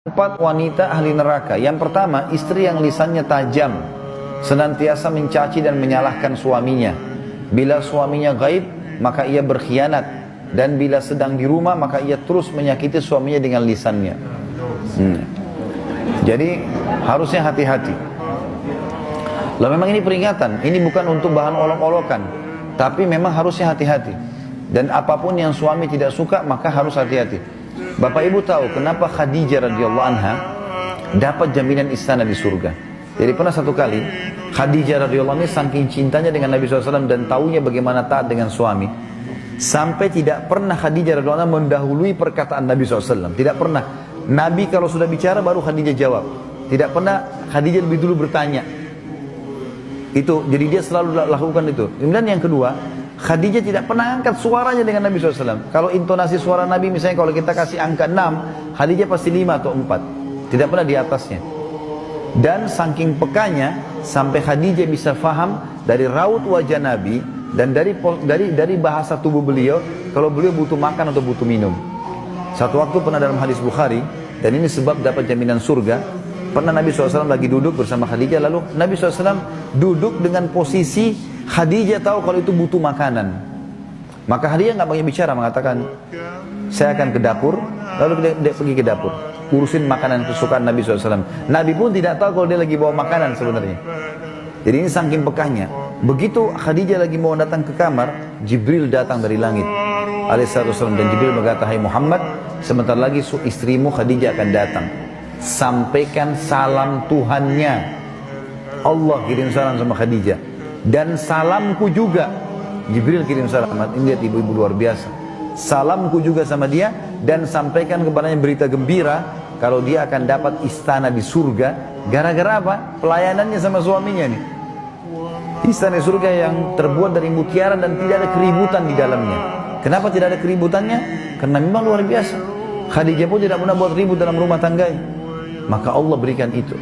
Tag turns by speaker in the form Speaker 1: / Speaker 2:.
Speaker 1: 4 wanita ahli neraka. Yang pertama, istri yang lisannya tajam, senantiasa mencaci dan menyalahkan suaminya. Bila suaminya gaib, maka ia berkhianat. Dan bila sedang di rumah, maka ia terus menyakiti suaminya dengan lisannya. Jadi harusnya hati-hati. Lalu memang ini peringatan, ini bukan untuk bahan olok-olokan, tapi memang harusnya hati-hati. Dan apapun yang suami tidak suka, maka harus hati-hati. Bapak Ibu tahu kenapa Khadijah radhiyallahu anha dapat jaminan istana di surga. Jadi pernah satu kali Khadijah radhiyallahu anha saking cintanya dengan Nabi SAW dan taunya bagaimana taat dengan suami, sampai tidak pernah Khadijah radhiyallahu anha mendahului perkataan Nabi SAW. Tidak pernah. Nabi kalau sudah bicara baru Khadijah jawab. Tidak pernah Khadijah lebih dulu bertanya. Itu, jadi dia selalu lakukan itu. Kemudian yang kedua, Khadijah tidak pernah angkat suaranya dengan Nabi SAW. Kalau intonasi suara Nabi misalnya kalau kita kasih angka 6, Khadijah pasti 5 atau 4. Tidak pernah di atasnya. Dan saking pekanya, sampai Khadijah bisa faham dari raut wajah Nabi dan dari bahasa tubuh beliau, kalau beliau butuh makan atau butuh minum. Satu waktu pernah dalam hadis Bukhari, dan ini sebab dapat jaminan surga, pernah Nabi SAW lagi duduk bersama Khadijah, lalu Nabi SAW duduk dengan posisi Khadijah tahu kalau itu butuh makanan. Maka Khadijah nggak banyak bicara, mengatakan, saya akan ke dapur. Lalu dia pergi ke dapur, urusin makanan kesukaan Nabi SAW. Nabi pun tidak tahu kalau dia lagi bawa makanan sebenarnya. Jadi ini saking pekahnya. Begitu Khadijah lagi mau datang ke kamar, Jibril datang dari langit alaihissalam, dan Jibril berkata, hai Muhammad, sebentar lagi istrimu Khadijah akan datang. Sampaikan salam Tuhannya. Allah kirim salam sama Khadijah. Dan salamku juga. Jibril kirim salam. Ini lihat ibu-ibu luar biasa. Salamku juga sama dia, dan sampaikan kepadanya berita gembira kalau dia akan dapat istana di surga. Gara-gara apa? Pelayanannya sama suaminya nih. Istana di surga yang terbuat dari mutiara dan tidak ada keributan di dalamnya. Kenapa tidak ada keributannya? Karena memang luar biasa. Khadijah pun tidak pernah buat ribut dalam rumah tangganya. Maka Allah berikan itu.